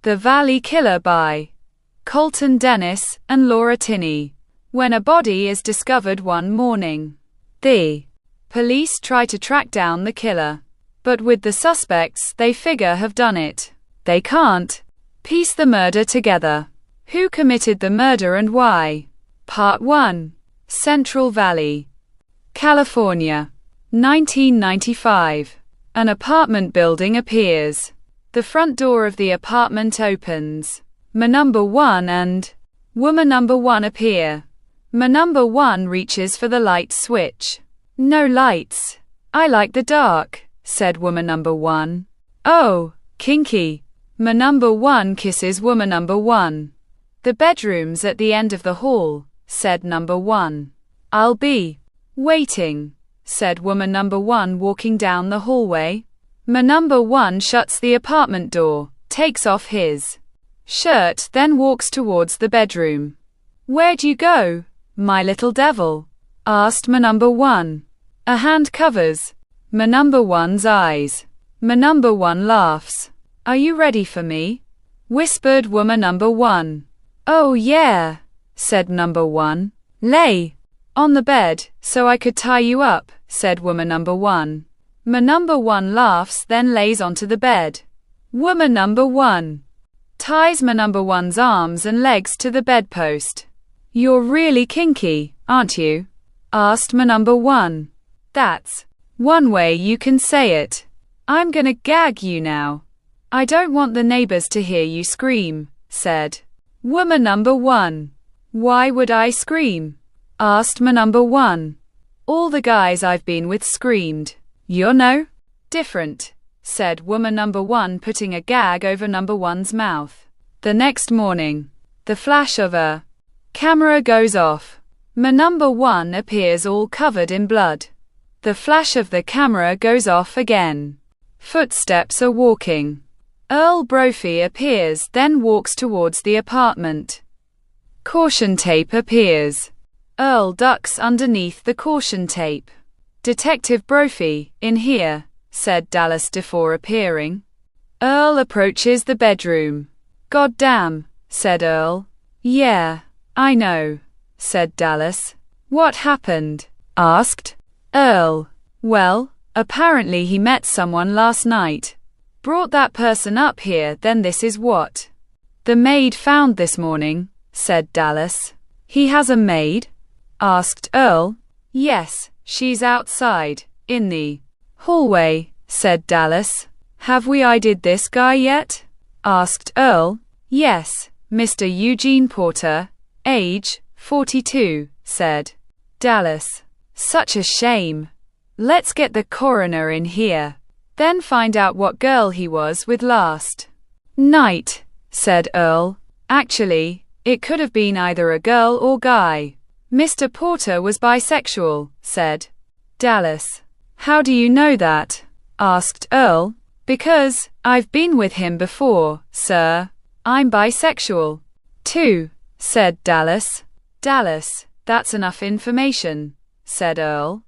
The Valley Killer by Colton Dennis and Laura Tinney. When a body is discovered one morning, the police try to track down the killer. But with the suspects they figure have done it, they can't piece the murder together. Who committed the murder and why? Part 1. Central Valley, California, 1995. An apartment building appears. The front door of the apartment opens. Man number 1 and woman number 1 appear. Man number 1 reaches for the light switch. No lights. I like the dark, said woman number 1. Oh, kinky. Man number 1 kisses woman number 1. The bedroom's at the end of the hall, said number 1. I'll be waiting, said woman number 1, walking down the hallway. Man number 1 shuts the apartment door, takes off his shirt, then walks towards the bedroom. Where'd you go, my little devil? Asked man number 1. A hand covers man number 1's eyes. Man number 1 laughs. Are you ready for me? Whispered woman number 1. Oh yeah, said number 1. Lay on the bed, so I could tie you up, said woman number 1. Man number 1 laughs, then lays onto the bed. Woman number 1 ties man number 1's arms and legs to the bedpost. You're really kinky, aren't you? Asked man number 1. That's one way you can say it. I'm gonna gag you now. I don't want the neighbors to hear you scream, said woman number 1. Why would I scream? Asked man number 1. All the guys I've been with screamed. You're no different, said woman number 1, putting a gag over number 1's mouth. The next morning, the flash of a camera goes off. Man number 1 appears all covered in blood. The flash of the camera goes off again. Footsteps are walking. Earl Brophy appears, then walks towards the apartment. Caution tape appears. Earl ducks underneath the caution tape. Detective Brophy, in here, said Dallas before appearing. Earl approaches the bedroom. God damn, said Earl. Yeah, I know, said Dallas. What happened? Asked Earl. Well, apparently he met someone last night. Brought that person up here, then this is what the maid found this morning, said Dallas. He has a maid? Asked Earl. Yes, she's outside, in the hallway, said Dallas. Have we ID'd this guy yet? Asked Earl. Yes, Mr. Eugene Porter, age 42, said Dallas. Such a shame. Let's get the coroner in here. Then find out what girl he was with last night, said Earl. Actually, it could have been either a girl or guy. Mr. Porter was bisexual, said Dallas. How do you know that? Asked Earl. Because I've been with him before, sir. I'm bisexual too, said Dallas. Dallas, that's enough information, said Earl.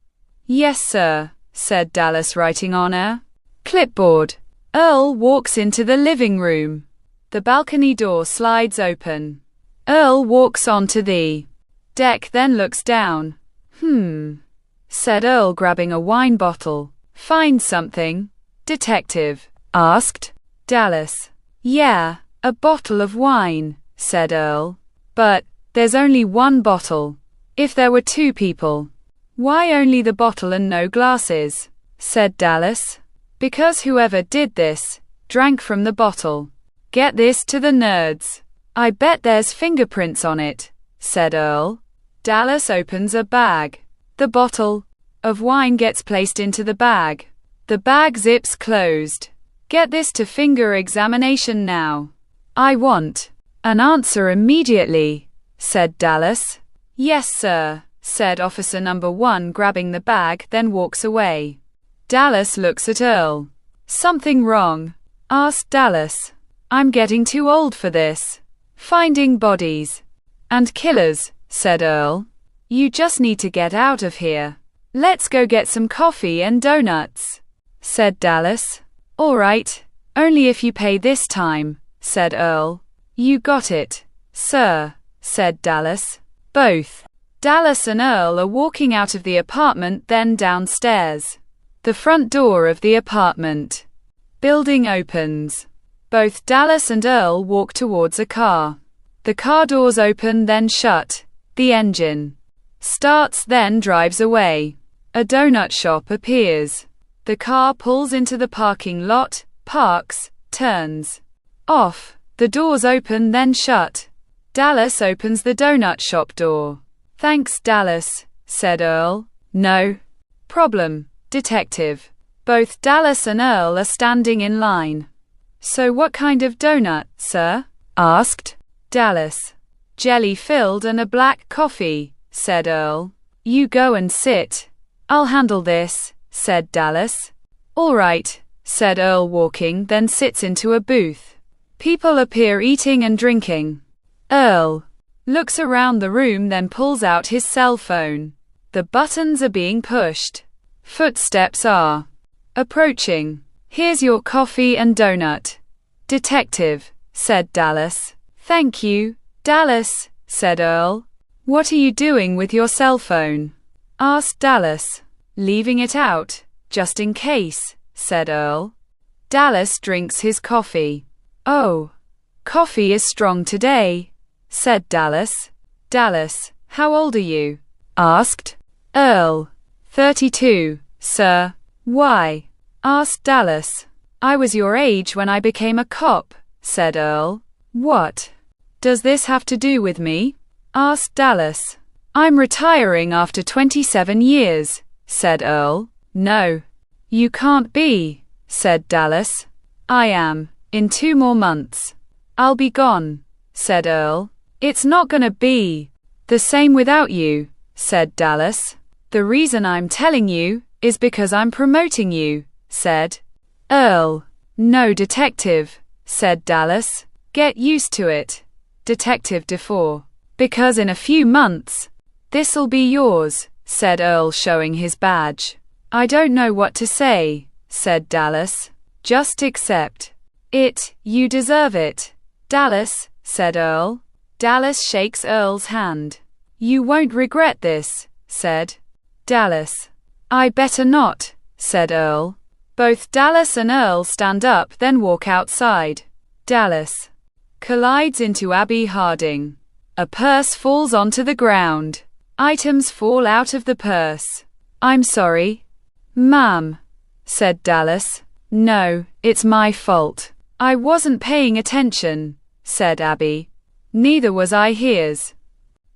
Yes, sir, said Dallas, writing on a clipboard. Earl walks into the living room. The balcony door slides open. Earl walks onto the deck, then looks down. Said Earl, grabbing a wine bottle. Find something, detective? Asked Dallas. Yeah, a bottle of wine, said Earl. But there's only one bottle. If there were two people, why only the bottle and no glasses? Said Dallas. Because whoever did this drank from the bottle. Get this to the nerds. I bet there's fingerprints on it, said Earl. Dallas opens a bag. The bottle of wine gets placed into the bag. The bag zips closed. Get this to finger examination now. I want an answer immediately, said Dallas. Yes, sir, said officer number 1, grabbing the bag, then walks away. Dallas looks at Earl. Something wrong? Asked Dallas. I'm getting too old for this. Finding bodies and killers, said Earl. You just need to get out of here. Let's go get some coffee and donuts, said Dallas. All right, only if you pay this time, said Earl. You got it, sir, said Dallas. Both Dallas and Earl are walking out of the apartment, then downstairs. The front door of the apartment building opens. Both Dallas and Earl walk towards a car. The car doors open, then shut. The engine starts, then drives away. A donut shop appears. The car pulls into the parking lot, parks, turns off. The doors open, then shut. Dallas opens the donut shop door. Thanks, Dallas, said Earl. No problem, detective. Both Dallas and Earl are standing in line. So what kind of donut, sir? Asked Dallas. Jelly-filled and a black coffee, said Earl. You go and sit. I'll handle this, said Dallas. All right, said Earl, walking, then sits into a booth. People appear eating and drinking. Earl looks around the room, then pulls out his cell phone. The buttons are being pushed. Footsteps are approaching. Here's your coffee and donut, detective, said Dallas. Thank you, Dallas, said Earl. What are you doing with your cell phone? Asked Dallas. Leaving it out, just in case, said Earl. Dallas drinks his coffee. Oh, coffee is strong today, said Dallas. Dallas, how old are you? Asked Earl. 32, sir. Why? Asked Dallas. I was your age when I became a cop, said Earl. What does this have to do with me? Asked Dallas. I'm retiring after 27 years, said Earl. No, you can't be, said Dallas. I am, in 2 more months. I'll be gone, said Earl. It's not gonna be the same without you, said Dallas. The reason I'm telling you is because I'm promoting you, said Earl. No, detective, said Dallas. Get used to it, Detective DeFore. Because in a few months, this'll be yours, said Earl, showing his badge. I don't know what to say, said Dallas. Just accept it. You deserve it, Dallas, said Earl. Dallas shakes Earl's hand. You won't regret this, said Dallas. I better not, said Earl. Both Dallas and Earl stand up, then walk outside. Dallas collides into Abby Harding. A purse falls onto the ground. Items fall out of the purse. I'm sorry, ma'am, said Dallas. No, it's my fault. I wasn't paying attention, said Abby. Neither was I. Here's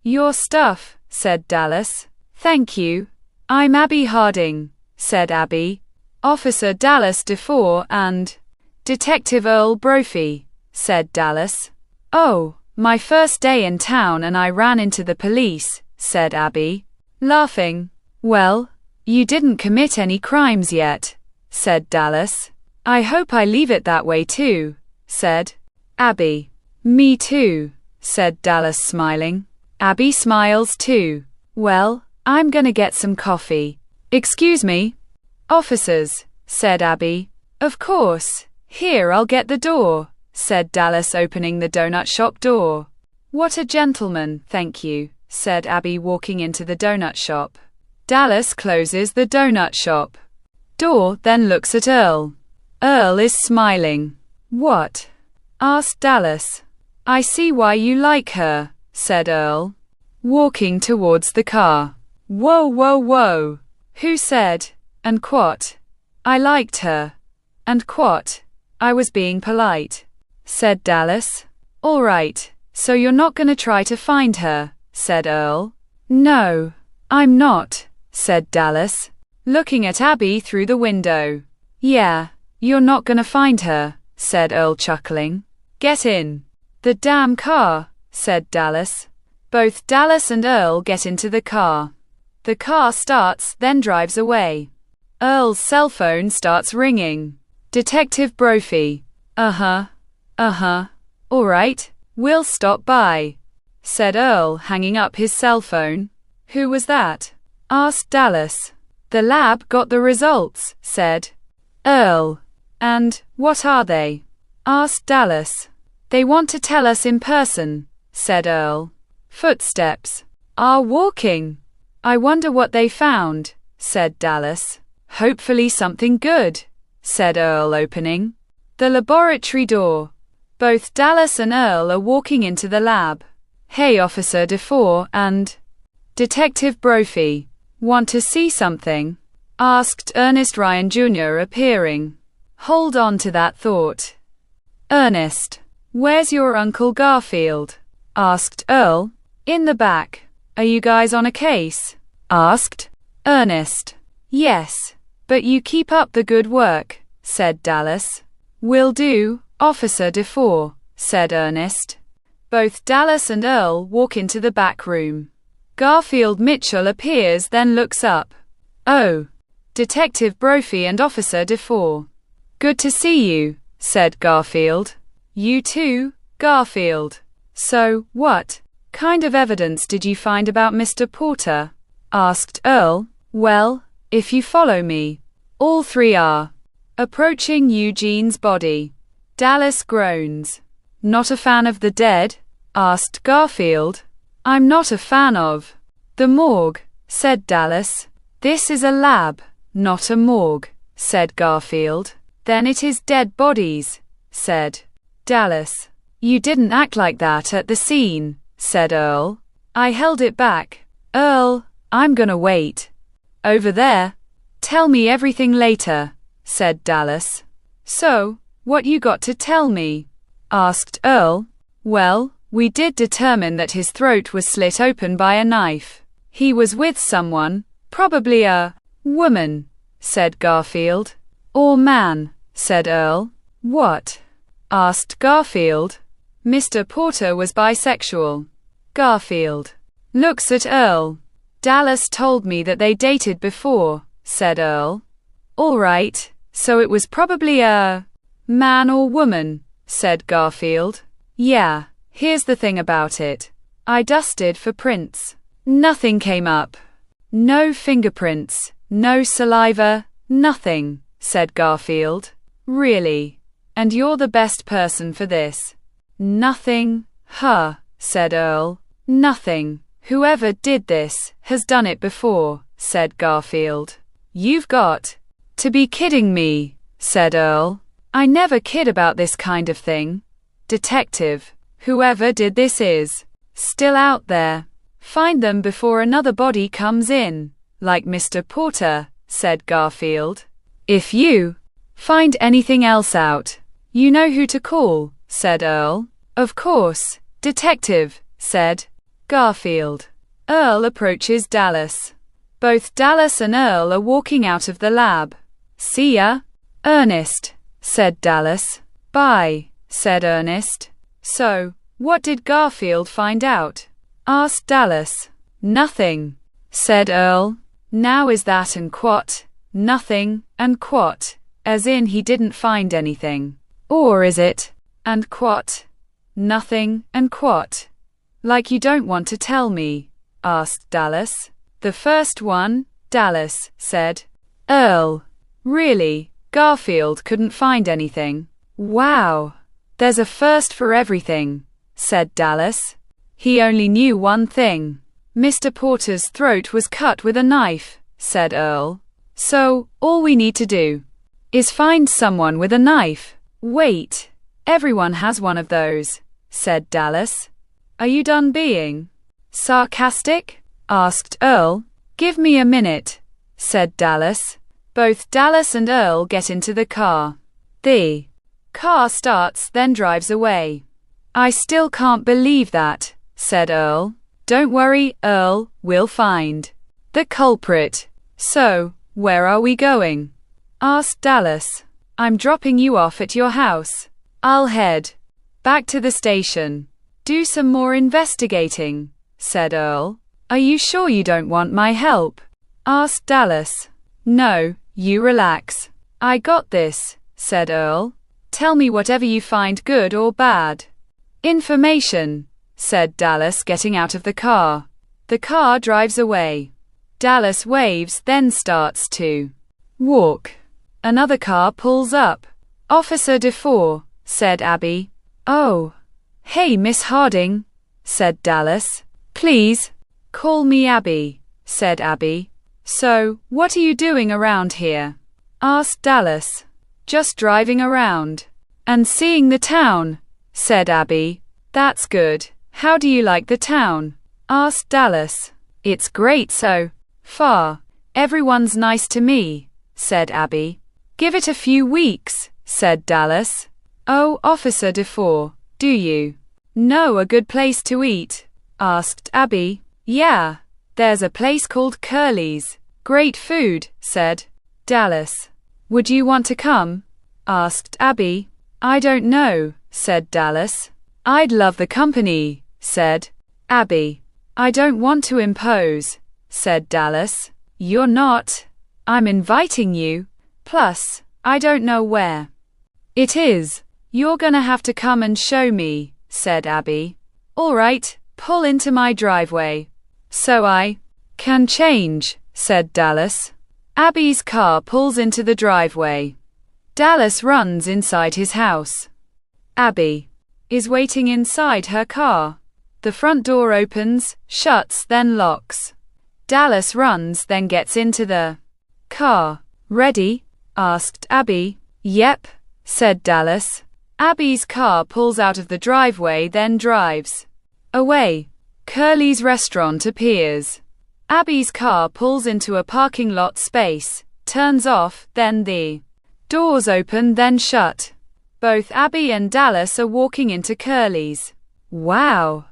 your stuff, said Dallas. Thank you. I'm Abby Harding, said Abby. Officer Dallas DeFore and Detective Earl Brophy, said Dallas. Oh, my first day in town and I ran into the police, said Abby, laughing. Well, you didn't commit any crimes yet, said Dallas. I hope I leave it that way too, said Abby. Me too, said Dallas, smiling. Abby smiles too. Well, I'm gonna get some coffee. Excuse me? Officers, said Abby. Of course. Here, I'll get the door, said Dallas, opening the donut shop door. What a gentleman, thank you, said Abby, walking into the donut shop. Dallas closes the donut shop door, then looks at Earl. Earl is smiling. What? Asked Dallas. I see why you like her, said Earl, walking towards the car. Whoa, whoa, whoa. Who said? And quat? I liked her. And quat? I was being polite, said Dallas. All right, so you're not gonna try to find her, said Earl. No, I'm not, said Dallas, looking at Abby through the window. Yeah, you're not gonna find her, said Earl, chuckling. Get in the damn car, said Dallas. Both Dallas and Earl get into the car. The car starts, then drives away. Earl's cell phone starts ringing. Detective Brophy. Uh-huh. All right, we'll stop by, said Earl, hanging up his cell phone. Who was that? Asked Dallas. The lab got the results, said Earl. And what are they? Asked Dallas. They want to tell us in person, said Earl. Footsteps are walking. I wonder what they found, said Dallas. Hopefully something good, said Earl, opening the laboratory door. Both Dallas and Earl are walking into the lab. Hey, Officer DeFore and Detective Brophy, want to see something? Asked Ernest Ryan Jr., appearing. Hold on to that thought. Ernest, where's your Uncle Garfield? Asked Earl. In the back. Are you guys on a case? Asked Ernest. Yes, but you keep up the good work, said Dallas. Will do, Officer DeFore, said Ernest. Both Dallas and Earl walk into the back room. Garfield Mitchell appears, then looks up. Oh, Detective Brophy and Officer DeFore. Good to see you, said Garfield. You too, Garfield. So, what kind of evidence did you find about Mr. Porter? Asked Earl. Well, if you follow me. All three are approaching Eugene's body. Dallas groans. Not a fan of the dead? Asked Garfield. I'm not a fan of the morgue, said Dallas. This is a lab, not a morgue, said Garfield. Then it is dead bodies, said Dallas. You didn't act like that at the scene, said Earl. I held it back. Earl, I'm gonna wait over there. Tell me everything later, said Dallas. So, what you got to tell me? Asked Earl. Well, we did determine that his throat was slit open by a knife. He was with someone, probably a woman, said Garfield. Or man, said Earl. What? Asked Garfield. Mr. Porter was bisexual. Garfield looks at Earl. Dallas told me that they dated before, said Earl. All right, so it was probably a man or woman, said Garfield. Yeah, here's the thing about it. I dusted for prints. Nothing came up. No fingerprints, no saliva, nothing, said Garfield. Really? And you're the best person for this? Nothing, huh, said Earl. Nothing. Whoever did this has done it before, said Garfield. You've got to be kidding me, said Earl. I never kid about this kind of thing. Detective, whoever did this is still out there. Find them before another body comes in, like Mr. Porter, said Garfield. If you find anything else out, you know who to call, said Earl. Of course, Detective, said Garfield. Earl approaches Dallas. Both Dallas and Earl are walking out of the lab. See ya, Ernest, said Dallas. Bye, said Ernest. So, what did Garfield find out? Asked Dallas. Nothing, said Earl. Now is that and quat? Nothing, and quat, as in he didn't find anything. Or is it, and quat? Nothing, and quat. Like you don't want to tell me? Asked Dallas. The first one, Dallas said. Earl. Really, Garfield couldn't find anything? Wow. There's a first for everything, said Dallas. He only knew one thing. Mr. Porter's throat was cut with a knife, said Earl. So, all we need to do is find someone with a knife. Wait. Everyone has one of those, said Dallas. Are you done being sarcastic? Asked Earl. Give me a minute, said Dallas. Both Dallas and Earl get into the car. The car starts, then drives away. I still can't believe that, said Earl. Don't worry, Earl, we'll find the culprit. So, where are we going? Asked Dallas. I'm dropping you off at your house. I'll head back to the station. Do some more investigating, said Earl. Are you sure you don't want my help? Asked Dallas. No, you relax. I got this, said Earl. Tell me whatever you find, good or bad. Information, said Dallas, getting out of the car. The car drives away. Dallas waves, then starts to walk. Another car pulls up. Officer DeFore, said Abby. Oh, Hey, Miss Harding, said Dallas. Please, call me Abby, said Abby. So, what are you doing around here? Asked Dallas. Just driving around. And seeing the town, said Abby. That's good. How do you like the town? Asked Dallas. It's great so far. Everyone's nice to me, said Abby. Give it a few weeks, said Dallas. Oh, Officer DeFore, do you know a good place to eat? Asked Abby. Yeah, there's a place called Curly's. Great food, said Dallas. Would you want to come? Asked Abby. I don't know, said Dallas. I'd love the company, said Abby. I don't want to impose, said Dallas. You're not. I'm inviting you. Plus, I don't know where it is. You're gonna have to come and show me, said Abby. All right, pull into my driveway so I can change, said Dallas. Abby's car pulls into the driveway. Dallas runs inside his house. Abby is waiting inside her car. The front door opens, shuts, then locks. Dallas runs, then gets into the car. Ready? Asked Abby. Yep, said Dallas. Abby's car pulls out of the driveway, then drives away. Curly's restaurant appears. Abby's car pulls into a parking lot space, turns off, then the doors open, then shut. Both Abby and Dallas are walking into Curly's. Wow,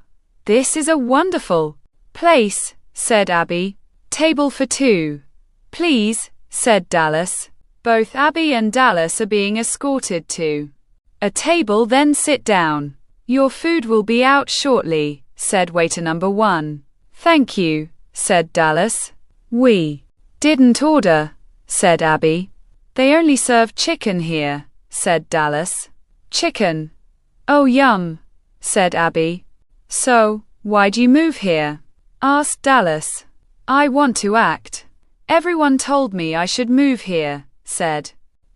this is a wonderful place, said Abby. Table for two, please, said Dallas. Both Abby and Dallas are being escorted to a table, then sit down. Your food will be out shortly, said waiter number one. Thank you, said Dallas. We didn't order, said Abby. They only serve chicken here, said Dallas. Chicken? Oh, yum, said Abby. So, why'd you move here? Asked Dallas. I want to act. Everyone told me I should move here, said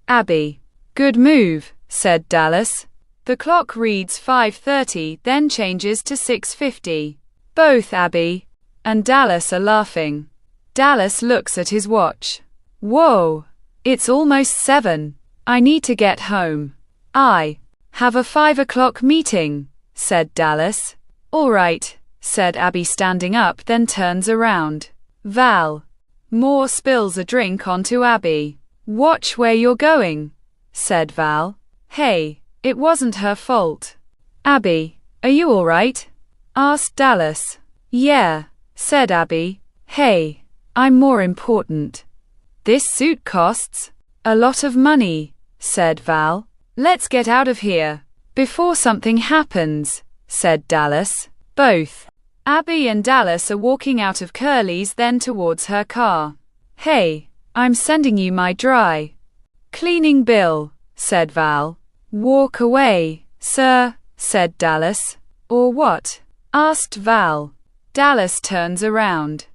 Abby. Good move, said Dallas. The clock reads 5:30, then changes to 6:50. Both Abby and Dallas are laughing. Dallas looks at his watch. Whoa, it's almost 7. I need to get home. I have a 5 o'clock meeting, said Dallas. All right, said Abby, standing up, then turns around. Val Moore spills a drink onto Abby. Watch where you're going, said Val. Hey, it wasn't her fault. Abby, are you all right? Asked Dallas. Yeah, said Abby. Hey, I'm more important. This suit costs a lot of money, said Val. Let's get out of here before something happens, said Dallas. Both Abby and Dallas are walking out of Curly's, then towards her car. Hey, I'm sending you my dry cleaning bill, said Val. Walk away, sir, said Dallas. Or what? Asked Val. Dallas turns around.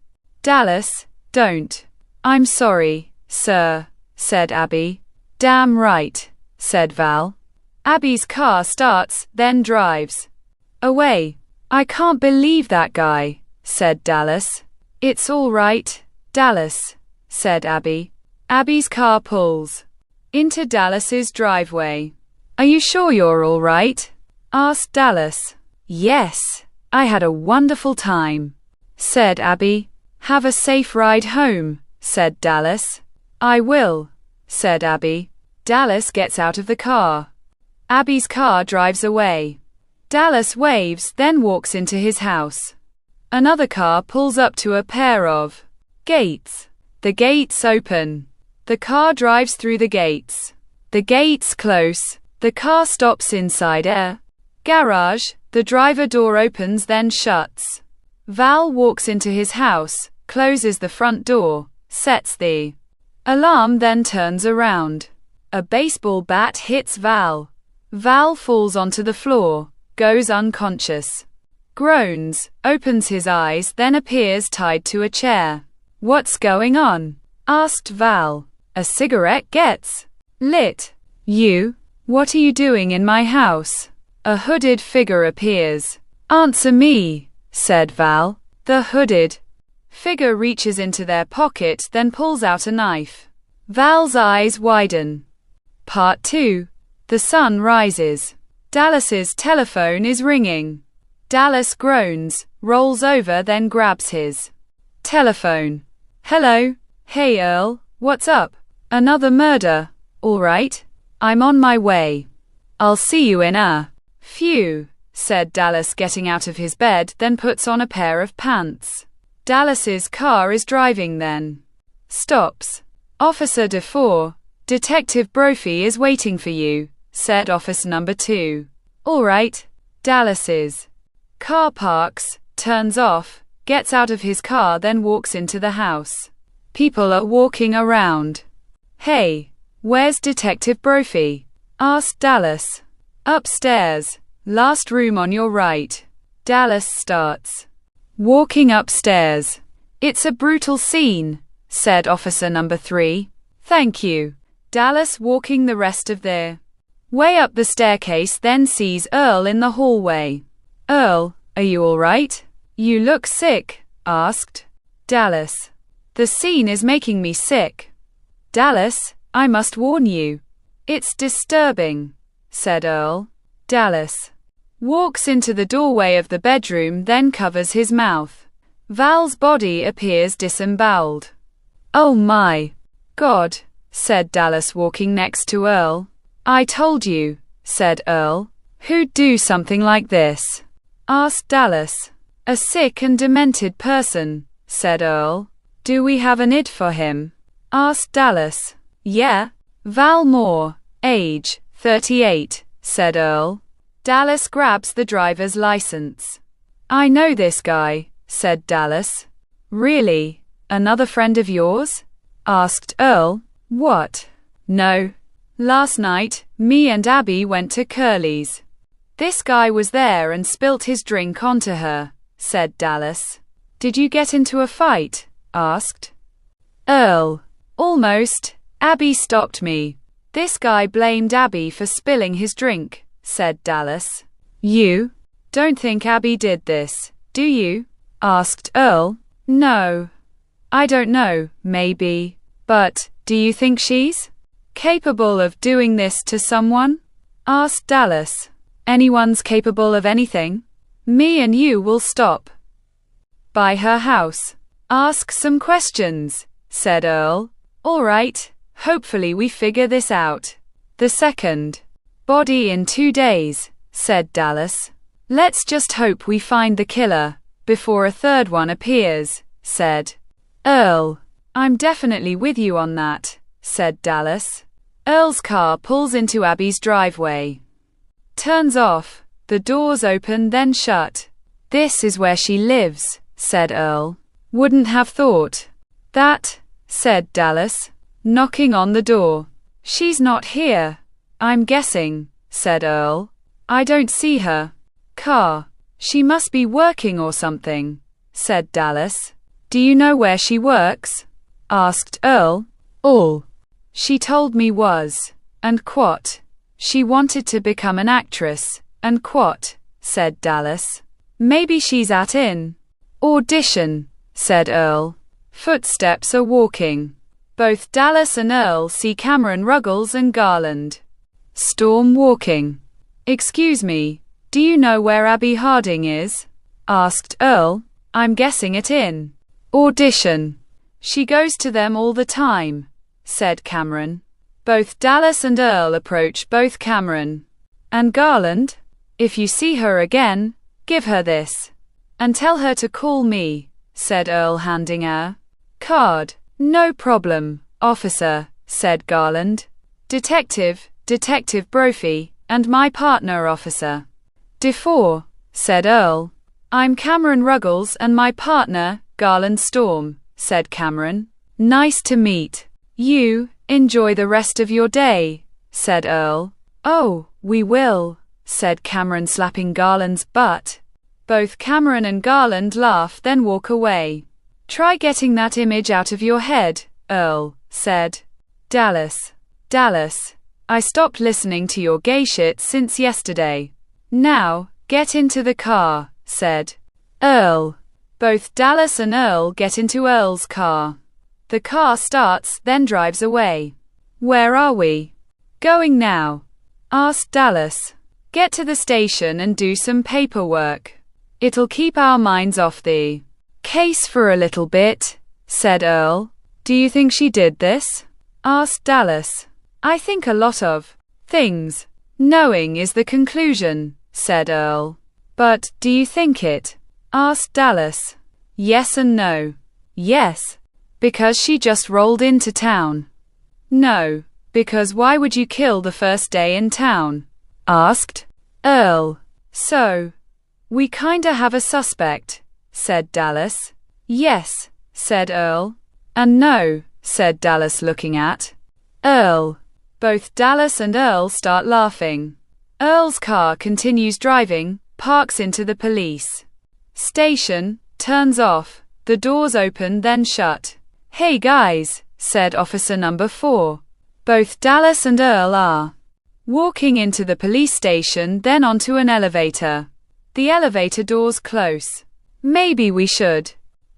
Dallas, don't. I'm sorry, sir, said Abby. Damn right, said Val. Abby's car starts, then drives away. I can't believe that guy, said Dallas. It's all right, Dallas, said Abby. Abby's car pulls into Dallas's driveway. Are you sure you're all right? Asked Dallas. Yes, I had a wonderful time, said Abby. Have a safe ride home, said Dallas. I will, said Abby. Dallas gets out of the car. Abby's car drives away. Dallas waves, then walks into his house. Another car pulls up to a pair of gates. The gates open. The car drives through the gates. The gates close. The car stops inside a garage. The driver door opens, then shuts. Val walks into his house, closes the front door, sets the alarm, then turns around. A baseball bat hits Val. Val falls onto the floor, goes unconscious. Groans, opens his eyes, then appears tied to a chair. What's going on? Asked Val. A cigarette gets lit. You? What are you doing in my house? A hooded figure appears. Answer me, said Val. The hooded figure reaches into their pocket, then pulls out a knife. Val's eyes widen. Part 2. The sun rises. Dallas's telephone is ringing. Dallas groans, rolls over, then grabs his telephone. Hello? Hey Earl, what's up? Another murder. All right. I'm on my way. I'll see you in a few, said Dallas, getting out of his bed, then puts on a pair of pants. Dallas's car is driving, then stops. Officer DeFore, Detective Brophy is waiting for you, said Officer number 2. All right. Dallas's car parks, turns off, gets out of his car, then walks into the house. People are walking around. Hey, where's Detective Brophy? Asked Dallas. Upstairs. Last room on your right. Dallas starts walking upstairs. It's a brutal scene, said Officer number 3. Thank you. Dallas walking the rest of the way up the staircase, then sees Earl in the hallway. Earl, are you all right? You look sick, asked Dallas. The scene is making me sick. Dallas, I must warn you. It's disturbing, said Earl. Dallas walks into the doorway of the bedroom, then covers his mouth. Val's body appears disemboweled. Oh my God, said Dallas, walking next to Earl. I told you, said Earl. Who'd do something like this? Asked Dallas. A sick and demented person, said Earl. Do we have an ID for him? Asked Dallas. Yeah. Val Moore, age 38, said Earl. Dallas grabs the driver's license. I know this guy, said Dallas. Really? Another friend of yours? Asked Earl. What? No. Last night, me and Abby went to Curly's. This guy was there and spilt his drink onto her, said Dallas. Did you get into a fight? Asked Earl. Almost. Abby stopped me. This guy blamed Abby for spilling his drink, said Dallas. You don't think Abby did this, do you? Asked Earl. No. I don't know, maybe. But, do you think she's capable of doing this to someone? Asked Dallas. Anyone's capable of anything. Me and you will stop by her house. Ask some questions, said Earl. All right, hopefully we figure this out. The second body in 2 days, said Dallas. Let's just hope we find the killer before a third one appears, said Earl. I'm definitely with you on that, said Dallas. Earl's car pulls into Abby's driveway. Turns off, the doors open then shut. This is where she lives, said Earl. Wouldn't have thought that, said Dallas, knocking on the door. She's not here, I'm guessing, said Earl. I don't see her car. She must be working or something, said Dallas. Do you know where she works? Asked Earl. All she told me was, and quote, she wanted to become an actress, and quote, said Dallas. Maybe she's at an audition, said Earl. Footsteps are walking. Both Dallas and Earl see Cameron Ruggles and Garland Storm walking. Excuse me, do you know where Abby Harding is? Asked Earl. I'm guessing at an audition. She goes to them all the time, said Cameron. Both Dallas and Earl approach both Cameron and Garland. If you see her again, give her this and tell her to call me, said Earl, handing a card. No problem, officer, said Garland. Detective Brophy, and my partner, Officer DeFore, said Earl. I'm Cameron Ruggles and my partner, Garland Storm, said Cameron. Nice to meet you. Enjoy the rest of your day, said Earl. Oh, we will, said Cameron, slapping Garland's butt. Both Cameron and Garland laugh, then walk away. Try getting that image out of your head, Earl said. Dallas, I stopped listening to your gay shit since yesterday. Now, get into the car, said Earl. Both Dallas and Earl get into Earl's car. The car starts, then drives away. Where are we going now? Asked Dallas. Get to the station and do some paperwork. It'll keep our minds off the case for a little bit, said Earl. Do you think she did this? Asked Dallas. I think a lot of things. Knowing is the conclusion, said Earl. But, do you think it? Asked Dallas. Yes and no. Yes, because she just rolled into town. No, because why would you kill the first day in town? Asked Earl. So, we kinda have a suspect, said Dallas. Yes, said Earl. And no, said Dallas looking at Earl. Both Dallas and Earl start laughing. Earl's car continues driving, parks into the police station, turns off, the doors open then shut. Hey guys, said officer number 4. Both Dallas and Earl are walking into the police station then onto an elevator. The elevator doors close. Maybe we should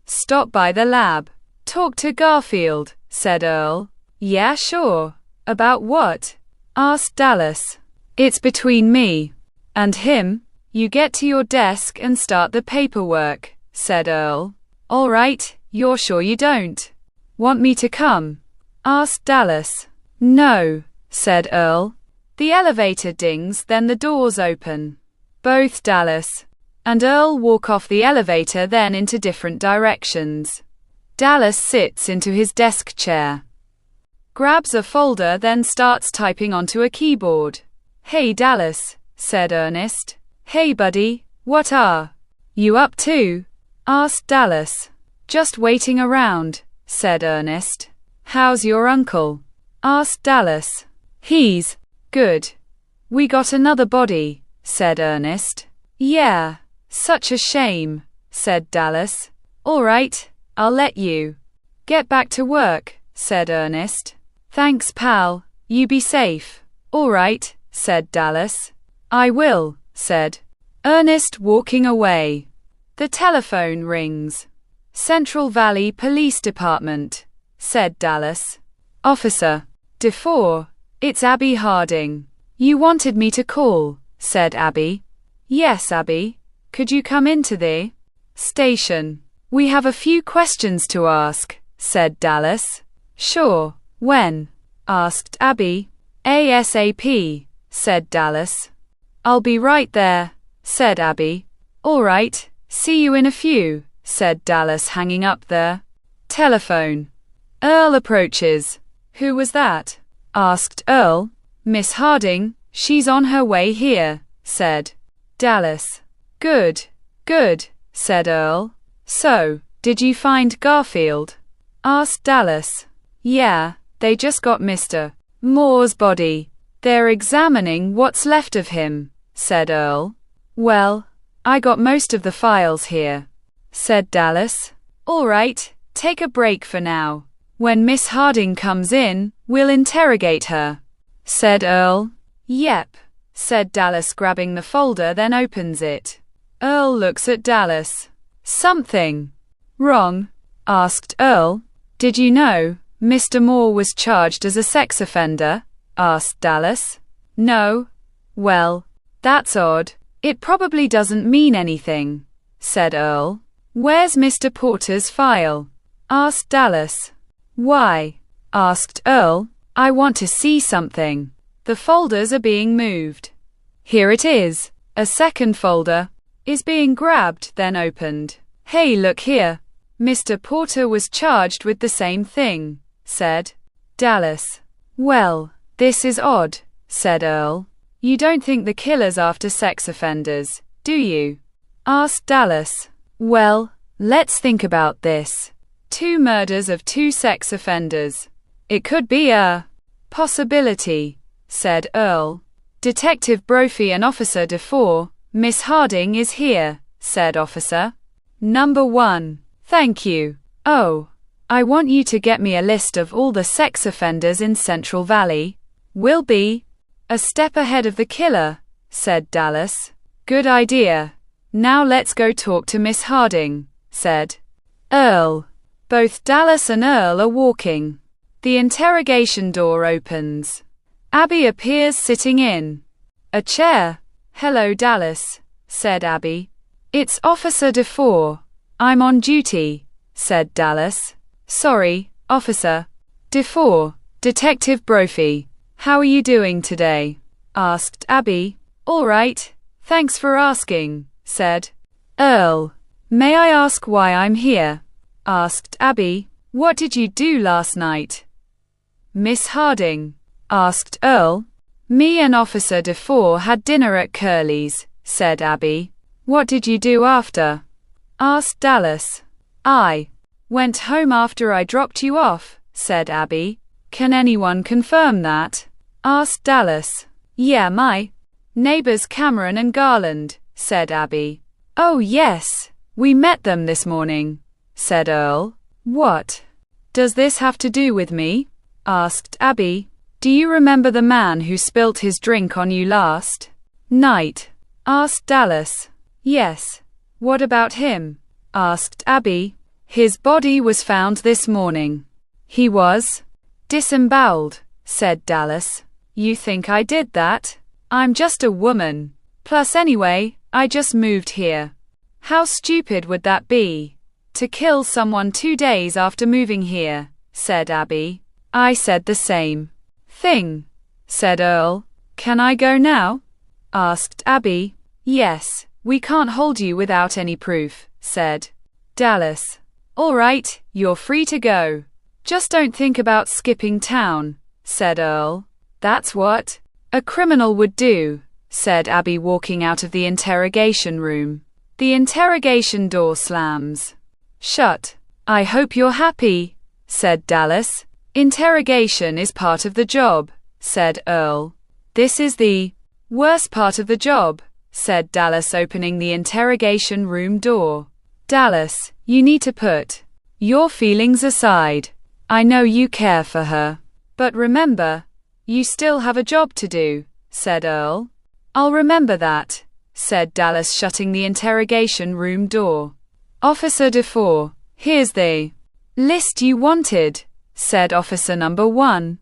stop by the lab. Talk to Garfield, said Earl. Yeah, sure. About what? Asked Dallas. It's between me and him. You get to your desk and start the paperwork, said Earl. All right, you're sure you don't want me to come? Asked Dallas. No, said Earl. The elevator dings, then the doors open. Both Dallas and Earl walk off the elevator then into different directions. Dallas sits into his desk chair, grabs a folder then starts typing onto a keyboard. Hey Dallas, said Ernest. Hey buddy, what are you up to? Asked Dallas. Just waiting around, said Ernest. How's your uncle? Asked Dallas. He's good. We got another body, said Ernest. Yeah, such a shame, said Dallas. All right, I'll let you get back to work, said Ernest. Thanks pal, you be safe. All right, said Dallas. I will, said Ernest walking away. The telephone rings. Central Valley Police Department, said Dallas. Officer DeFore, it's Abby Harding. You wanted me to call, said Abby. Yes, Abby. Could you come into the station? We have a few questions to ask, said Dallas. Sure. When? Asked Abby. ASAP, said Dallas. I'll be right there, said Abby. All right, see you in a few, said Dallas hanging up the telephone. Earl approaches. Who was that? Asked Earl. Miss Harding, she's on her way here, said Dallas. Good, said Earl. So, did you find Garfield? Asked Dallas. Yeah, they just got Mr. Moore's body. They're examining what's left of him, said Earl. Well, I got most of the files here, said Dallas. All right, take a break for now. When Miss Harding comes in, we'll interrogate her, said Earl. Yep, said Dallas grabbing the folder then opens it. Earl looks at Dallas. Something wrong? Asked Earl. Did you know Mr. Moore was charged as a sex offender? Asked Dallas. No. Well, that's odd. It probably doesn't mean anything, said Earl. Where's Mr. Porter's file? Asked Dallas. Why? Asked Earl. I want to see something. The folders are being moved. Here it is. A second folder is being grabbed, then opened. Hey, look here. Mr. Porter was charged with the same thing, said Dallas. Well, this is odd, said Earl. You don't think the killer's after sex offenders, do you? Asked Dallas. Well, let's think about this. 2 murders of 2 sex offenders. It could be a possibility, said Earl. Detective Brophy and Officer DeFore, Miss Harding is here, said Officer Number 1. Thank you. Oh, I want you to get me a list of all the sex offenders in Central Valley. We'll be a step ahead of the killer, said Dallas. Good idea. Now let's go talk to Miss Harding, said Earl. Both Dallas and Earl are walking. The interrogation door opens. Abby appears sitting in a chair. Hello, Dallas, said Abby. It's Officer DeFore. I'm on duty, said Dallas. Sorry, Officer DeFore. Detective Brophy. How are you doing today? Asked Abby. All right, thanks for asking, said Earl. May I ask why I'm here? Asked Abby. What did you do last night? Miss Harding, asked Earl. Me and Officer DeFore had dinner at Curly's, said Abby. What did you do after? Asked Dallas. I went home after I dropped you off, said Abby. Can anyone confirm that? Asked Dallas. Yeah, my neighbors Cameron and Garland, said Abby. Oh yes, we met them this morning, said Earl. What does this have to do with me? Asked Abby. Do you remember the man who spilt his drink on you last night? Asked Dallas. Yes. What about him? Asked Abby. His body was found this morning. He was disemboweled, said Dallas. You think I did that? I'm just a woman. Plus anyway, I just moved here. How stupid would that be? To kill someone 2 days after moving here, said Abby. I said the same thing, said Earl. Can I go now? Asked Abby. Yes, we can't hold you without any proof, said Dallas. All right, you're free to go. Just don't think about skipping town, said Earl. That's what a criminal would do, said Abby, walking out of the interrogation room. The interrogation door slams shut. I hope you're happy, said Dallas. Interrogation is part of the job, said Earl. This is the worst part of the job, said Dallas, opening the interrogation room door. Dallas, you need to put your feelings aside. I know you care for her. But remember, you still have a job to do, said Earl. I'll remember that, said Dallas, shutting the interrogation room door. Officer DeFore, here's the list you wanted, said Officer number 1.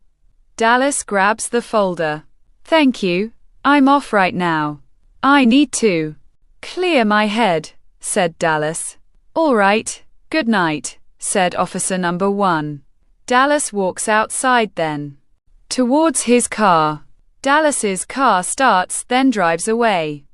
Dallas grabs the folder. Thank you. I'm off right now. I need to clear my head, said Dallas. All right, good night, said Officer number 1. Dallas walks outside, then towards his car. Dallas's car starts, then drives away.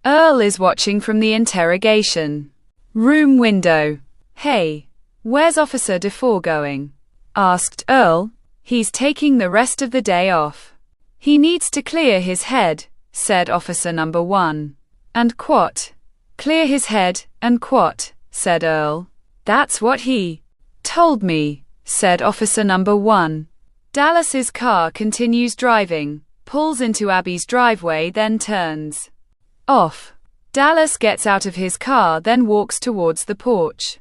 Earl is watching from the interrogation room window. Hey, where's Officer DeFore going? Asked Earl. He's taking the rest of the day off. He needs to clear his head, said Officer number 1. And quat. Clear his head, and quat, said Earl. That's what he told me, said Officer number 1. Dallas's car continues driving, pulls into Abby's driveway, then turns off. Dallas gets out of his car, then walks towards the porch.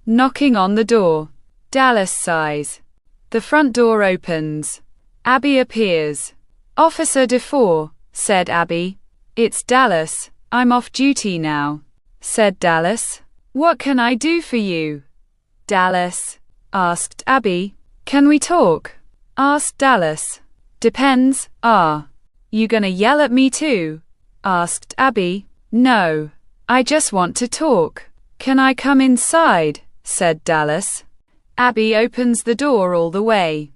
Knocking on the door. Dallas sighs. The front door opens. Abby appears. Officer DeFore, said Abby. It's Dallas. I'm off duty now, said Dallas. What can I do for you? Dallas asked Abby. Can we talk? Asked Dallas. Depends. You gonna yell at me too? Asked Abby. No. I just want to talk. Can I come inside? Said Dallas. Abby opens the door all the way.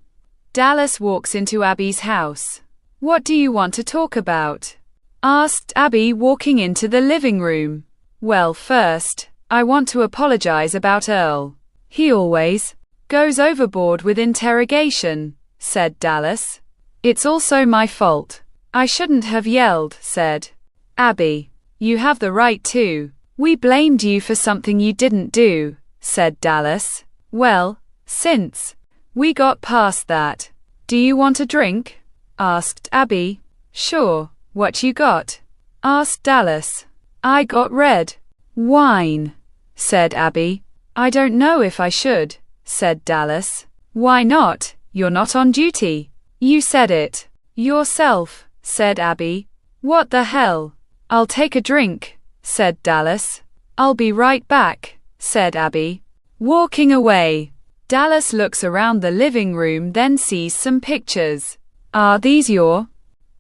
Dallas walks into Abby's house. What do you want to talk about? Asked Abby, walking into the living room. Well, first, I want to apologize about Earl. He always goes overboard with interrogation, said Dallas. It's also my fault. I shouldn't have yelled, said Abby. You have the right to. We blamed you for something you didn't do, said Dallas. Well, since we got past that, do you want a drink? Asked Abby. Sure, what you got? Asked Dallas. I got red wine, said Abby. I don't know if I should, said Dallas. Why not? You're not on duty. You said it yourself, said Abby. What the hell? I'll take a drink, said Dallas. I'll be right back, said Abby. Walking away, Dallas looks around the living room, then sees some pictures. Are these your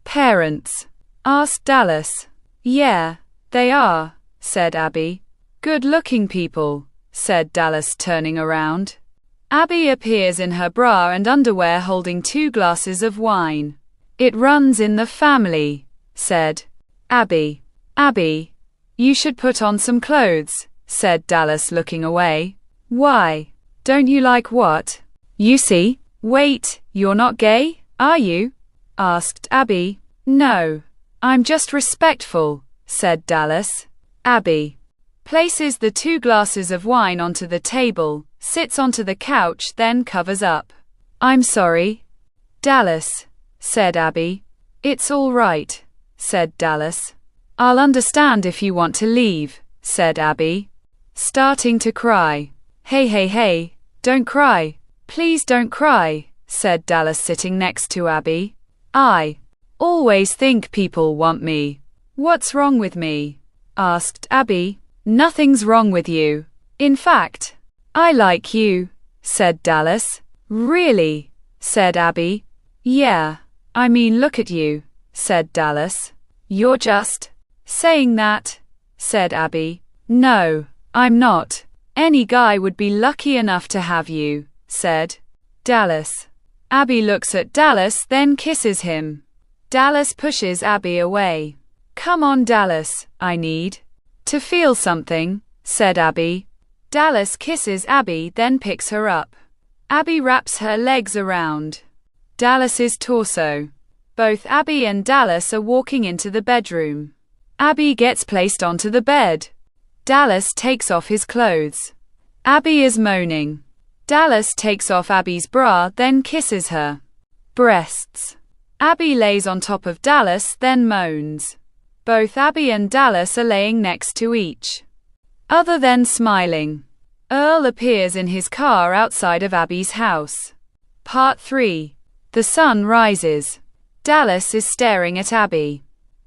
parents? Asked Dallas. Yeah, they are, said Abby. Good-looking people, said Dallas, turning around. Abby appears in her bra and underwear holding 2 glasses of wine. It runs in the family, said Abby. Abby, you should put on some clothes, said Dallas, looking away. Why? Don't you like what you see? Wait, you're not gay, are you? Asked Abby. No, I'm just respectful, said Dallas. Abby places the 2 glasses of wine onto the table, sits onto the couch, then covers up. I'm sorry, Dallas, said Abby. It's all right, said Dallas. I'll understand if you want to leave, said Abby, starting to cry. Hey, don't cry. Please don't cry, said Dallas, sitting next to Abby. I always think people want me. What's wrong with me? Asked Abby. Nothing's wrong with you. In fact, I like you, said Dallas. Really? Said Abby. Yeah, I mean, look at you, said Dallas. You're just saying that, said Abby. No, I'm not. Any guy would be lucky enough to have you, said Dallas. Abby looks at Dallas, then kisses him. Dallas pushes Abby away. Come on, Dallas, I need to feel something, said Abby. Dallas kisses Abby, then picks her up. Abby wraps her legs around Dallas's torso. Both Abby and Dallas are walking into the bedroom. Abby gets placed onto the bed. Dallas takes off his clothes. Abby is moaning. Dallas takes off Abby's bra, then kisses her breasts. Abby lays on top of Dallas, then moans. Both Abby and Dallas are laying next to each other, then smiling. Earl appears in his car outside of Abby's house. Part 3. The sun rises. Dallas is staring at Abby.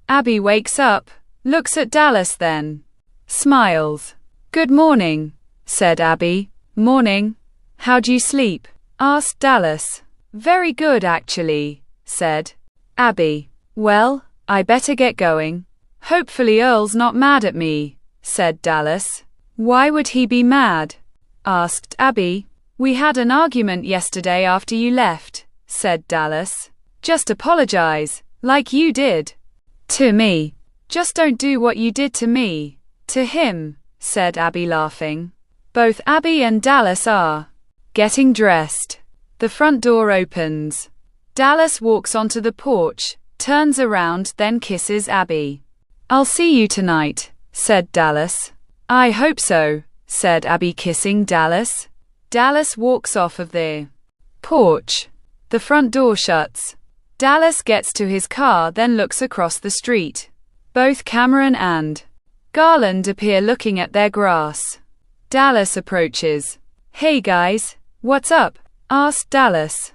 Abby wakes up, looks at Dallas, then smiles. Good morning, said Abby. Morning. How'd you sleep? Asked Dallas. Very good, actually, said Abby. Well, I better get going. Hopefully Earl's not mad at me, said Dallas. Why would he be mad? Asked Abby. We had an argument yesterday after you left, said Dallas. Just apologize, like you did to me. Just don't do what you did to me to him, said Abby, laughing. Both Abby and Dallas are getting dressed. The front door opens. Dallas walks onto the porch, turns around, then kisses Abby. I'll see you tonight, said Dallas. I hope so, said Abby, kissing Dallas. Dallas walks off of the porch. The front door shuts. Dallas gets to his car, then looks across the street. Both Cameron and Garland appear looking at their grass. Dallas approaches. Hey guys, what's up? Asked Dallas.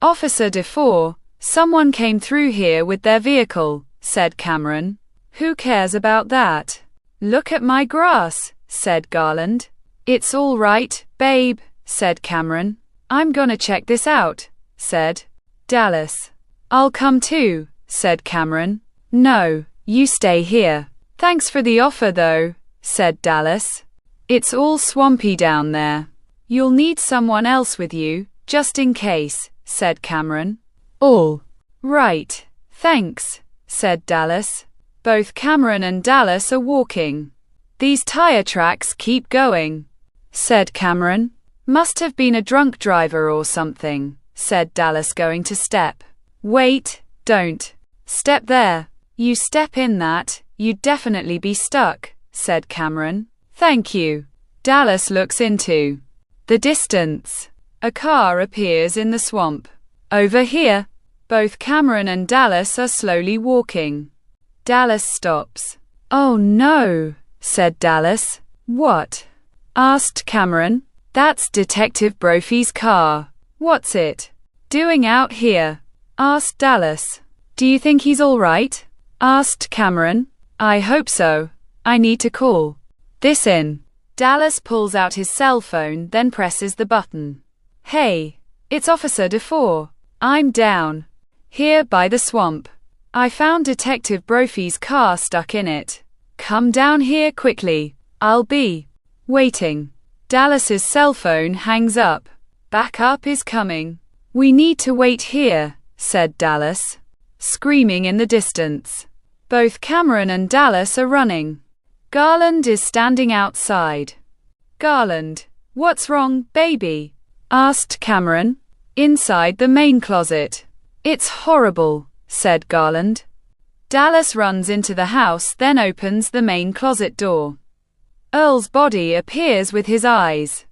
Officer DeFore, someone came through here with their vehicle, said Cameron. Who cares about that? Look at my grass, said Garland. It's all right, babe, said Cameron. I'm gonna check this out, said Dallas. I'll come too, said Cameron. No, you stay here. Thanks for the offer though, said Dallas. It's all swampy down there. You'll need someone else with you, just in case, said Cameron. All right, thanks, said Dallas. Both Cameron and Dallas are walking. These tire tracks keep going, said Cameron. Must have been a drunk driver or something, said Dallas, going to step. Wait, don't step there. You step in that, you'd definitely be stuck, said Cameron. Thank you. Dallas looks into the distance. A car appears in the swamp. Over here. Both Cameron and Dallas are slowly walking. Dallas stops. Oh no, said Dallas. What? Asked Cameron. That's Detective Brophy's car. What's it doing out here? Asked Dallas. Do you think he's all right? Asked Cameron. I hope so. I need to call this in. Dallas pulls out his cell phone, then presses the button. Hey, it's Officer DeFore. I'm down here by the swamp. I found Detective Brophy's car stuck in it. Come down here quickly. I'll be waiting. Dallas's cell phone hangs up. Backup is coming. We need to wait here, said Dallas, screaming in the distance. Both Cameron and Dallas are running. Garland is standing outside. Garland, what's wrong, baby? Asked Cameron. Inside the main closet. It's horrible, said Garland. Dallas runs into the house, then opens the main closet door. Earl's body appears with his eyes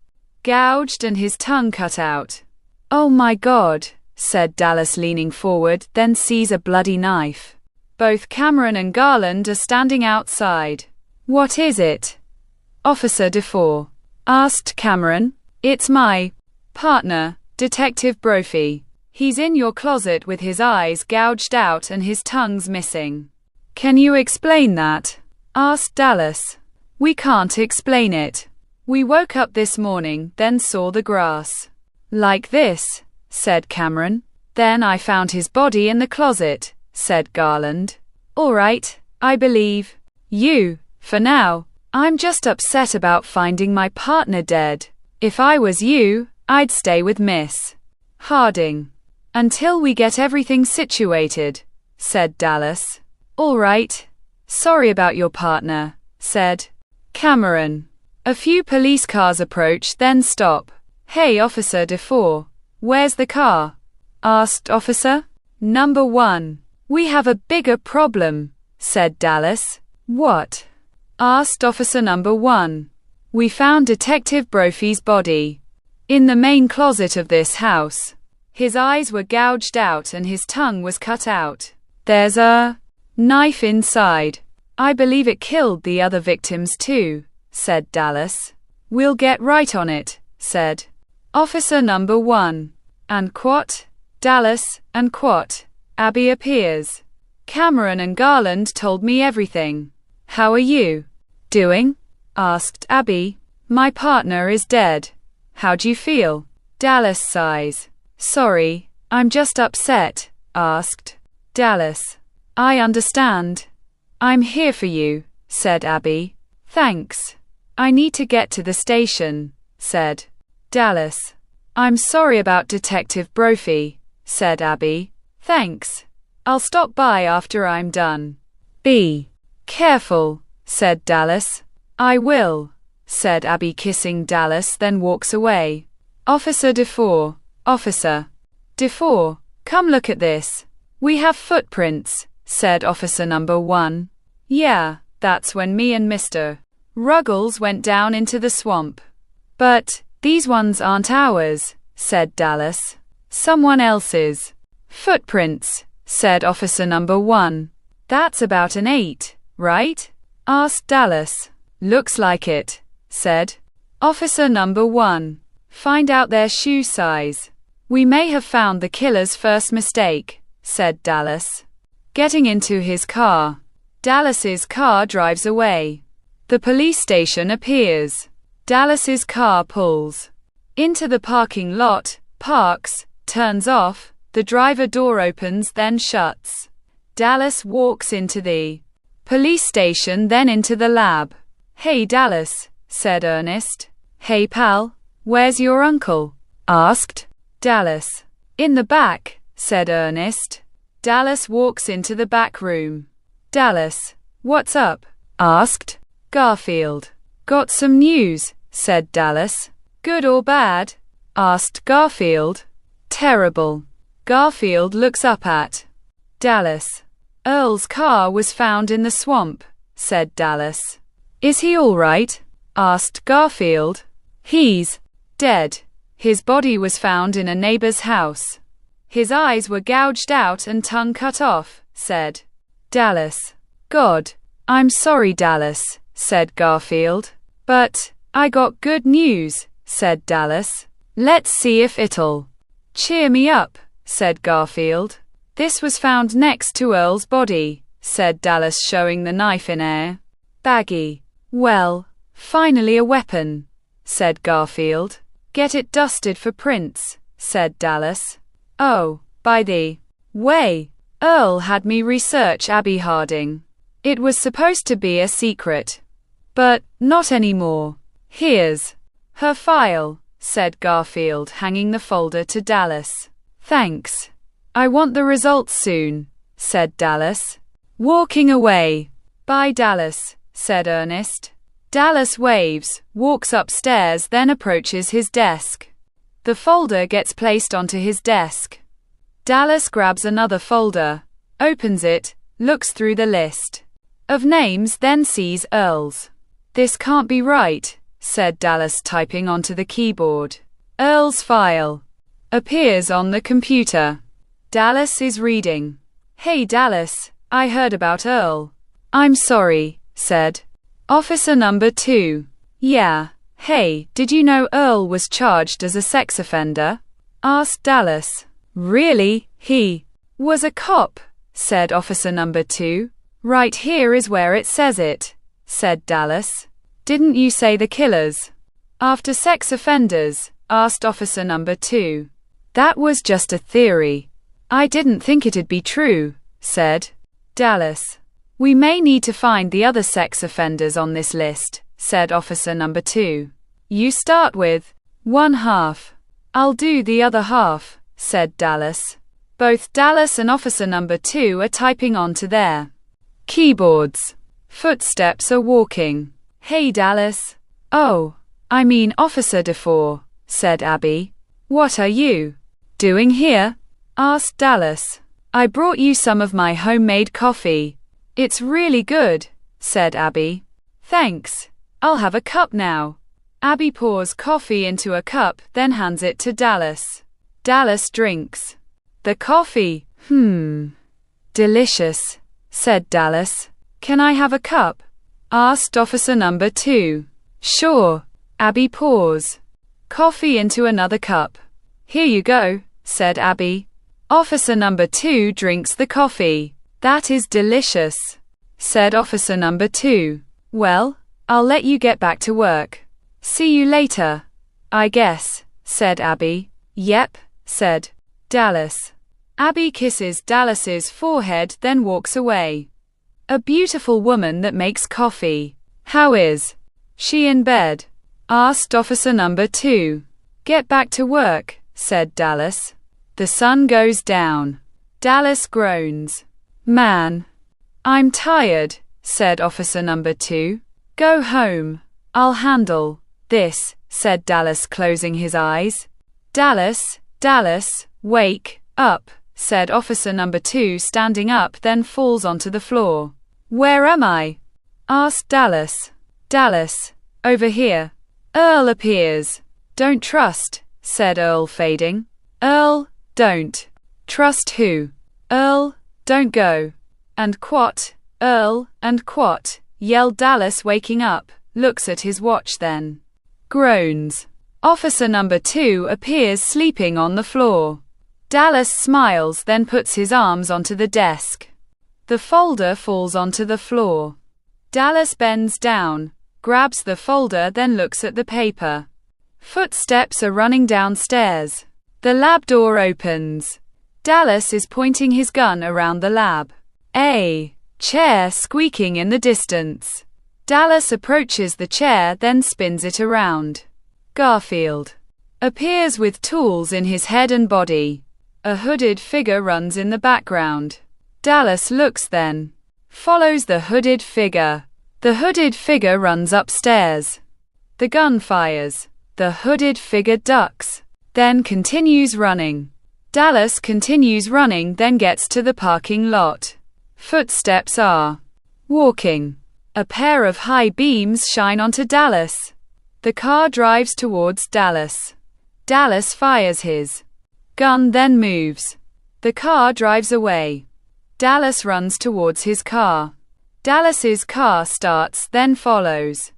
gouged and his tongue cut out. Oh my God, said Dallas, leaning forward, then sees a bloody knife. Both Cameron and Garland are standing outside. What is it? Officer DeFore asked Cameron. It's my partner, Detective Brophy. He's in your closet with his eyes gouged out and his tongue's missing. Can you explain that? Asked Dallas. We can't explain it. We woke up this morning, then saw the grass. Like this, said Cameron. Then I found his body in the closet, said Garland. All right, I believe you, for now. I'm just upset about finding my partner dead. If I was you, I'd stay with Miss Harding until we get everything situated, said Dallas. All right. Sorry about your partner, said Cameron. A few police cars approach, then stop. Hey, Officer DeFore, where's the car? Asked Officer Number 1. We have a bigger problem, said Dallas. What? Asked Officer Number 1. We found Detective Brophy's body in the main closet of this house. His eyes were gouged out and his tongue was cut out. There's a knife inside. I believe it killed the other victims too, said Dallas. We'll get right on it, said Officer Number 1. And what? Dallas, and what? Abby appears. Cameron and Garland told me everything. How are you doing? Asked Abby. My partner is dead. How'd you feel? Dallas sighs. Sorry, I'm just upset, asked Dallas. I understand. I'm here for you, said Abby. Thanks. I need to get to the station, said Dallas. I'm sorry about Detective Brophy, said Abby. Thanks. I'll stop by after I'm done. Be careful, said Dallas. I will, said Abby, kissing Dallas, then walks away. Officer DeFore. Officer DeFore, come look at this. We have footprints, said Officer Number 1. Yeah, that's when me and Mr. Ruggles went down into the swamp. But these ones aren't ours, said Dallas. Someone else's. Footprints, said Officer Number 1. That's about an 8, right? Asked Dallas. Looks like it, said Officer Number 1. Find out their shoe size. We may have found the killer's first mistake, said Dallas. Getting into his car. Dallas's car drives away. The police station appears. Dallas's car pulls into the parking lot, parks, turns off, the driver door opens then shuts. Dallas walks into the police station, then into the lab. Hey Dallas, said Ernest. Hey pal, where's your uncle? Asked Dallas. In the back, said Ernest. Dallas walks into the back room. Dallas, what's up? Asked Garfield. Got some news, said Dallas. Good or bad? Asked Garfield. Terrible. Garfield looks up at Dallas. Earl's car was found in the swamp, said Dallas. Is he all right? Asked Garfield. He's dead. His body was found in a neighbor's house. His eyes were gouged out and tongue cut off, said Dallas. God, I'm sorry, Dallas, said Garfield. But I got good news, said Dallas. Let's see if it'll cheer me up, said Garfield. This was found next to Earl's body, said Dallas, showing the knife in air. Baggy. Well, finally a weapon, said Garfield. Get it dusted for prints, said Dallas. Oh, by the way, Earl had me research Abby Harding. It was supposed to be a secret. But not anymore. Here's her file, said Garfield, handing the folder to Dallas. Thanks. I want the results soon, said Dallas. Walking away. Bye, Dallas, said Ernest. Dallas waves, walks upstairs, then approaches his desk. The folder gets placed onto his desk. Dallas grabs another folder, opens it, looks through the list of names, then sees Earl's. This can't be right, said Dallas, typing onto the keyboard. Earl's file appears on the computer. Dallas is reading. Hey Dallas, I heard about Earl. I'm sorry, said Officer number 2. Yeah. Hey, did you know Earl was charged as a sex offender? Asked Dallas. Really? He was a cop, said Officer number 2. Right here is where it says it, said Dallas. Didn't you say the killers after sex offenders? Asked Officer number 2. That was just a theory. I didn't think it'd be true, said Dallas. We may need to find the other sex offenders on this list, said Officer number 2. You start with one half. I'll do the other half, said Dallas. Both Dallas and Officer number 2 are typing onto their keyboards. Footsteps are walking. Hey Dallas. Oh, I mean Officer DeFore, said Abby. What are you doing here? Asked Dallas. I brought you some of my homemade coffee. It's really good, said Abby. Thanks. I'll have a cup now. Abby pours coffee into a cup, then hands it to Dallas. Dallas drinks the coffee. Delicious, said Dallas. Can I have a cup? Asked Officer number 2. Sure. Abby pours coffee into another cup. Here you go, said Abby. Officer number 2 drinks the coffee. That is delicious, said Officer number 2. Well, I'll let you get back to work. See you later, I guess, said Abby. Yep, said Dallas. Abby kisses Dallas's forehead, then walks away. A beautiful woman that makes coffee. How is she in bed? Asked Officer number 2. Get back to work, said Dallas. The sun goes down. Dallas groans. Man, I'm tired, said Officer number 2. Go home. I'll handle this, said Dallas, closing his eyes. Dallas, wake up, said Officer number 2, standing up, then falls onto the floor. Where am I? Asked Dallas. Dallas, over here. Earl appears. Don't trust, said Earl, fading. Earl, don't trust who? Earl, don't go. And quat, Earl, and quat, yelled Dallas, waking up, looks at his watch, then groans. Officer number 2 appears sleeping on the floor. Dallas smiles, then puts his arms onto the desk. The folder falls onto the floor. Dallas bends down, grabs the folder, then looks at the paper. Footsteps are running downstairs. The lab door opens. Dallas is pointing his gun around the lab. A chair squeaking in the distance. Dallas approaches the chair, then spins it around. Garfield appears with tools in his head and body. A hooded figure runs in the background. Dallas looks, then follows the hooded figure. The hooded figure runs upstairs. The gun fires. The hooded figure ducks, then continues running. Dallas continues running, then gets to the parking lot. Footsteps are walking. A pair of high beams shine onto Dallas. The car drives towards Dallas. Dallas fires his gun, then moves. The car drives away. Dallas runs towards his car. Dallas's car starts, then follows.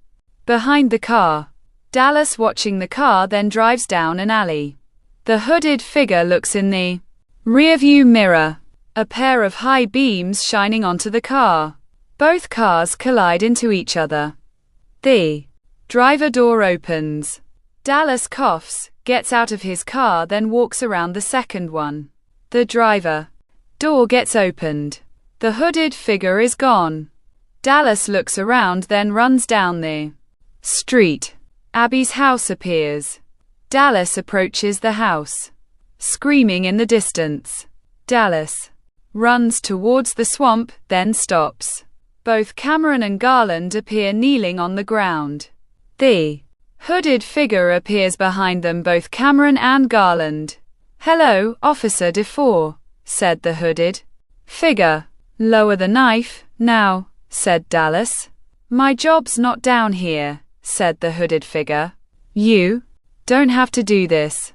Behind the car. Dallas watching the car, then drives down an alley. The hooded figure looks in the rearview mirror. A pair of high beams shining onto the car. Both cars collide into each other. The driver door opens. Dallas coughs, gets out of his car, then walks around the second one. The driver door gets opened. The hooded figure is gone. Dallas looks around, then runs down the street. Abby's house appears. Dallas approaches the house, screaming in the distance. Dallas runs towards the swamp, then stops. Both Cameron and Garland appear kneeling on the ground. The hooded figure appears behind them, both Cameron and Garland. "Hello, Officer DeFore," said the hooded figure. "Lower the knife, now," said Dallas. "My job's not down here," said the hooded figure. "You don't have to do this.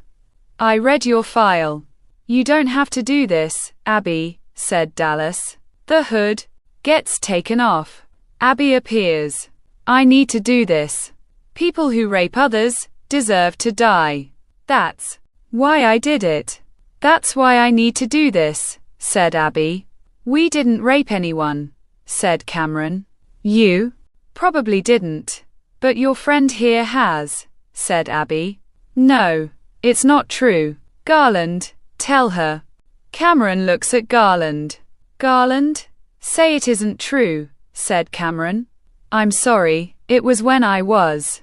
I read your file." "You don't have to do this, Abby," said Dallas. The hood gets taken off. Abby appears. "I need to do this. People who rape others deserve to die. That's why I did it. That's why I need to do this," said Abby. "We didn't rape anyone," said Cameron. "You probably didn't. But your friend here has," said Abby. "No, it's not true. Garland, tell her." Cameron looks at Garland. "Garland, say it isn't true," said Cameron. "I'm sorry, it was when I was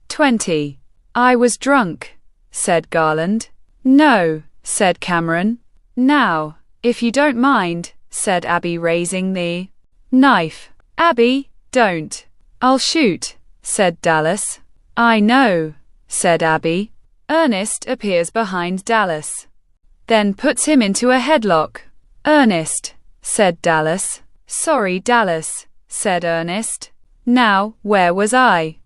20. I was drunk," said Garland. "No," said Cameron. "Now, if you don't mind," said Abby, raising the knife. "Abby, don't. I'll shoot," said Dallas. "I know," said Abby. Ernest appears behind Dallas, then puts him into a headlock. "Ernest," said Dallas. "Sorry, Dallas," said Ernest. "Now, where was I?"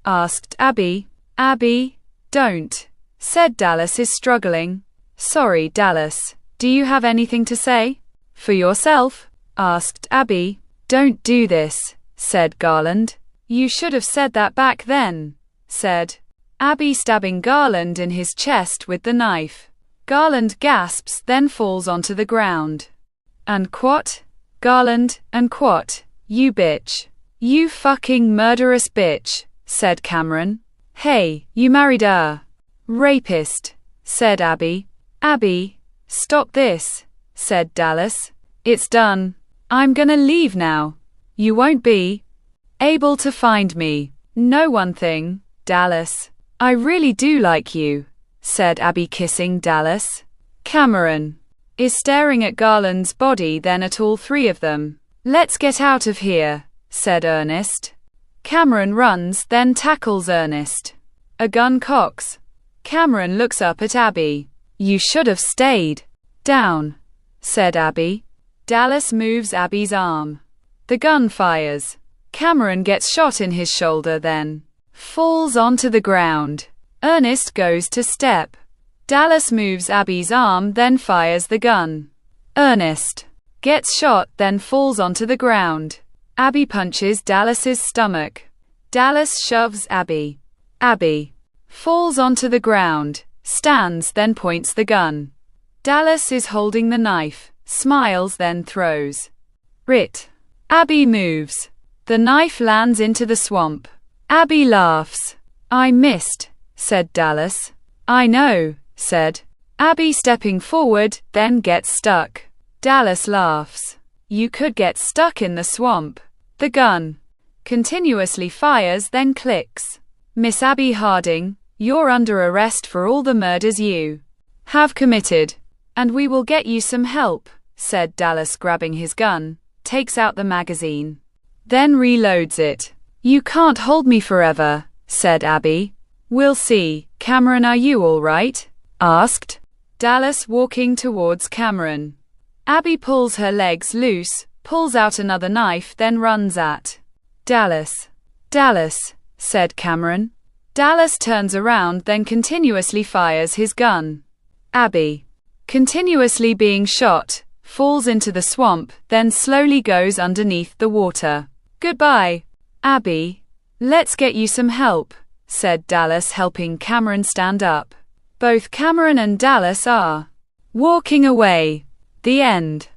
asked Abby. "Abby, don't," said Dallas is struggling. "Sorry, Dallas. Do you have anything to say? For yourself?" asked Abby. "Don't do this," said Garland. "You should have said that back then," said Abby, stabbing Garland in his chest with the knife. Garland gasps, then falls onto the ground. "Unquat, Garland, unquat, you bitch. You fucking murderous bitch," said Cameron. "Hey, you married a rapist," said Abby. "Abby, stop this," said Dallas. "It's done. I'm gonna leave now. You won't be able to find me." "No one thing, Dallas. I really do like you," said Abby, kissing Dallas. Cameron is staring at Garland's body, then at all three of them. "Let's get out of here," said Ernest. Cameron runs, then tackles Ernest. A gun cocks. Cameron looks up at Abby. "You should have stayed down," said Abby. Dallas moves Abby's arm. The gun fires. Cameron gets shot in his shoulder, then falls onto the ground. Ernest goes to step. Dallas moves Abby's arm, then fires the gun. Ernest gets shot, then falls onto the ground. Abby punches Dallas's stomach. Dallas shoves Abby. Abby falls onto the ground, stands, then points the gun. Dallas is holding the knife, smiles, then throws it. Abby moves. The knife lands into the swamp. Abby laughs. "I missed," said Dallas. "I know," said Abby, stepping forward, then gets stuck. Dallas laughs. "You could get stuck in the swamp." The gun continuously fires, then clicks. "Miss Abby Harding, you're under arrest for all the murders you have committed, and we will get you some help," said Dallas, grabbing his gun, takes out the magazine, then reloads it. "You can't hold me forever," said Abby. "We'll see." "Cameron, are you all right?" asked Dallas, walking towards Cameron. Abby pulls her legs loose, pulls out another knife, then runs at Dallas. "Dallas," said Cameron. Dallas turns around, then continuously fires his gun. Abby, continuously being shot, falls into the swamp, then slowly goes underneath the water. "Goodbye, Abby. Let's get you some help," said Dallas, helping Cameron stand up. Both Cameron and Dallas are walking away. The end.